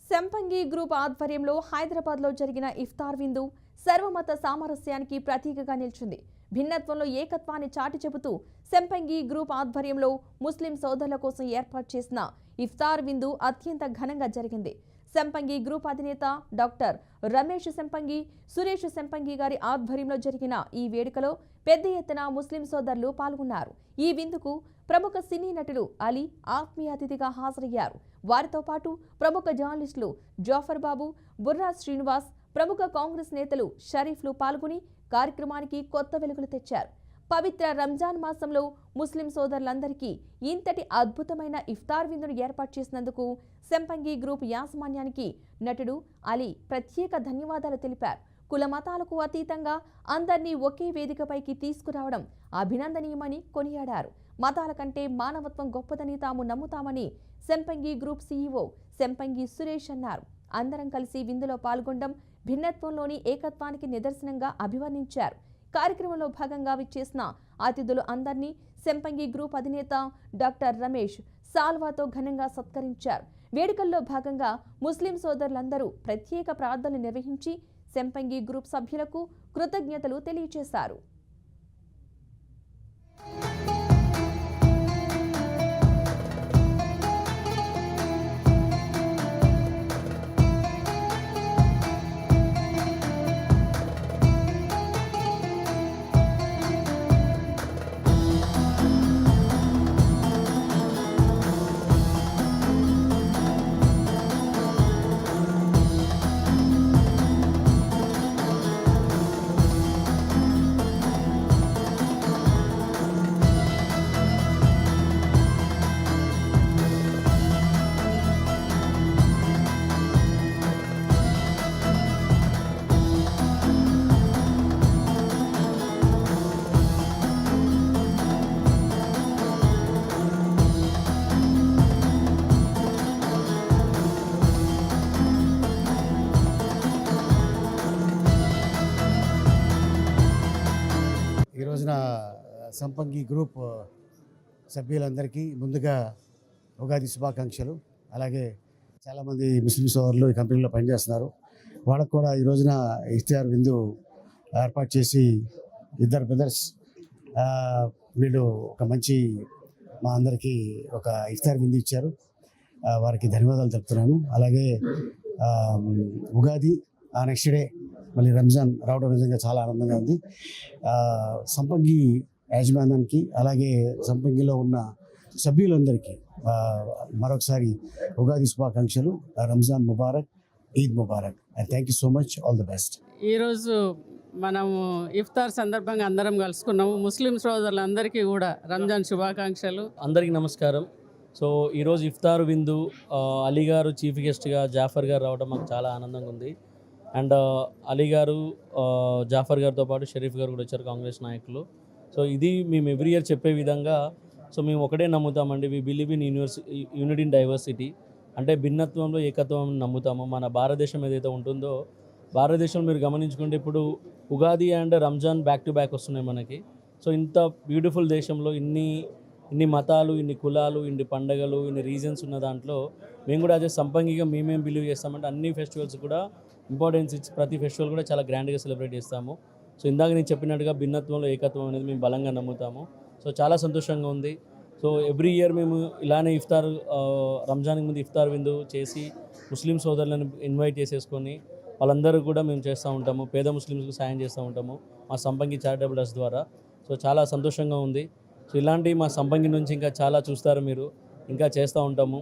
సంపంగి గ్రూప్ ఆధ్వర్యంలో హైదరాబాద్లో జరిగిన ఇఫ్తార్ విందు సర్వమత సామరస్యానికి ప్రతీకగా నిలిచింది. భిన్నత్వంలో ఏకత్వాన్ని చాటి చెబుతూ సంపంగి గ్రూప్ ఆధ్వర్యంలో ముస్లిం సోదరుల కోసం ఏర్పాటు చేసిన ఇఫ్తార్ విందు అత్యంత ఘనంగా జరిగింది. సంపంగి గ్రూప్ అధినేత డాక్టర్ రమేష్ సంపంగి, సురేష్ సంపంగి గారి ఆధ్వర్యంలో జరిగిన ఈ వేడుకలో పెద్ద ఎత్తున ముస్లిం సోదరులు పాల్గొన్నారు. ఈ విందుకు ప్రముఖ సినీ నటులు అలీ ఆత్మీయ అతిథిగా హాజరయ్యారు. వారితో పాటు ప్రముఖ జర్నలిస్టులు జాఫర్ బాబు, బుర్రా శ్రీనివాస్, ప్రముఖ కాంగ్రెస్ నేతలు షరీఫ్లు పాల్గొని కార్యక్రమానికి కొత్త వెలుగులు తెచ్చారు. పవిత్ర రంజాన్ మాసంలో ముస్లిం సోదరులందరికీ ఇంతటి అద్భుతమైన ఇఫ్తార్ విందును ఏర్పాటు చేసినందుకు సంపంగి గ్రూప్ యాజమాన్యానికి నటుడు అలీ ప్రత్యేక ధన్యవాదాలు తెలిపారు. కుల మతాలకు అతీతంగా అందరినీ ఒకే వేదికపైకి తీసుకురావడం అభినందనీయమని కొనియాడారు. మతాల కంటే మానవత్వం గొప్పదని తాము నమ్ముతామని సంపంగి గ్రూప్ సీఈఓ సంపంగి సురేష్ అన్నారు. అందరం కలిసి విందులో పాల్గొనడం భిన్నత్వంలోని ఏకత్వానికి నిదర్శనంగా అభివర్ణించారు. కార్యక్రమంలో భాగంగా విచ్చేసిన అతిథులు అందరినీ సంపంగి గ్రూప్ అధినేత డాక్టర్ రమేష్ సాల్వాతో ఘనంగా సత్కరించారు. వేడుకల్లో భాగంగా ముస్లిం సోదరులందరూ ప్రత్యేక ప్రార్థనలు నిర్వహించి సంపంగి గ్రూప్ సభ్యులకు కృతజ్ఞతలు తెలియజేశారు. ఈ రోజున సంపంగి గ్రూప్ సభ్యులందరికీ ముందుగా ఉగాది శుభాకాంక్షలు. అలాగే చాలామంది ముస్లిం సోదరులు ఈ కంపెనీలో పనిచేస్తున్నారు. వాళ్ళకు కూడా ఈ రోజున ఇఫ్తార్ విందు ఏర్పాటు చేసి ఇద్దరు బ్రదర్స్ వీళ్ళు ఒక మంచి మా అందరికీ ఒక ఇఫ్తార్ విందు ఇచ్చారు. వారికి ధన్యవాదాలు తెలుపుతున్నాను. అలాగే ఉగాది నెక్స్ట్ డే మళ్ళీ రంజాన్ రావడం నిజంగా చాలా ఆనందంగా ఉంది. సంపంగి యాజమాన్యానికి అలాగే సంపంగిలో ఉన్న సభ్యులందరికీ మరొకసారి ఉగాది శుభాకాంక్షలు. Ramzan Mubarak, Eid Mubarak. And thank you so much. All the best. ఈరోజు మనము ఇఫ్తార్ సందర్భంగా అందరం కలుసుకున్నాము. ముస్లిం సోదరులందరికీ కూడా రంజాన్ శుభాకాంక్షలు. అందరికీ నమస్కారం. సో ఈరోజు ఇఫ్తార్ విందు అలీ గారు చీఫ్ గెస్ట్గా, జాఫర్ గారు రావడం మాకు చాలా ఆనందంగా ఉంది. అండ్ అలీ గారు, జాఫర్ గారితో పాటు షరీఫ్ గారు కూడా వచ్చారు, కాంగ్రెస్ నాయకులు. సో ఇది మేము ఎవ్రీ ఇయర్ చెప్పే విధంగా, సో మేము ఒకటే నమ్ముతామండి, we believe in unity in diversity. అంటే భిన్నత్వంలో ఏకత్వం నమ్ముతాము. మన భారతదేశం ఏదైతే ఉంటుందో, భారతదేశం మీరు గమనించుకుంటే ఇప్పుడు Ugadi and Ramzan back to back వస్తున్నాయి మనకి. సో ఇంత బ్యూటిఫుల్ దేశంలో ఇన్ని మతాలు, ఇన్ని కులాలు, ఇన్ని పండగలు, ఇన్ని రీజన్స్ ఉన్న దాంట్లో మేము కూడా అదే సంపంగిగా మేమేం బిలీవ్ చేస్తామంటే అన్ని ఫెస్టివల్స్ కూడా ఇంపార్టెన్స్ ఇచ్చి ప్రతి ఫెస్టివల్ కూడా చాలా గ్రాండ్గా సెలబ్రేట్ చేస్తాము. సో ఇందాక నేను చెప్పినట్టుగా భిన్నత్వంలో ఏకత్వం అనేది మేము బలంగా నమ్ముతాము. సో చాలా సంతోషంగా ఉంది. సో ఎవ్రీ ఇయర్ మేము ఇలానే ఇఫ్తార్ రంజాన్కి ముందు ఇఫ్తార్ విందు చేసి ముస్లిం సోదరులను ఇన్వైట్ చేసేసుకొని వాళ్ళందరూ కూడా మేము చేస్తూ ఉంటాము. పేద ముస్లింస్కి సాయం చేస్తూ ఉంటాము మా సంపంగి చారిటబుల్ ట్రస్ట్ ద్వారా. సో చాలా సంతోషంగా ఉంది. సో ఇలాంటి మా సంపంగి నుంచి ఇంకా చాలా చూస్తారు మీరు, ఇంకా చేస్తూ ఉంటాము.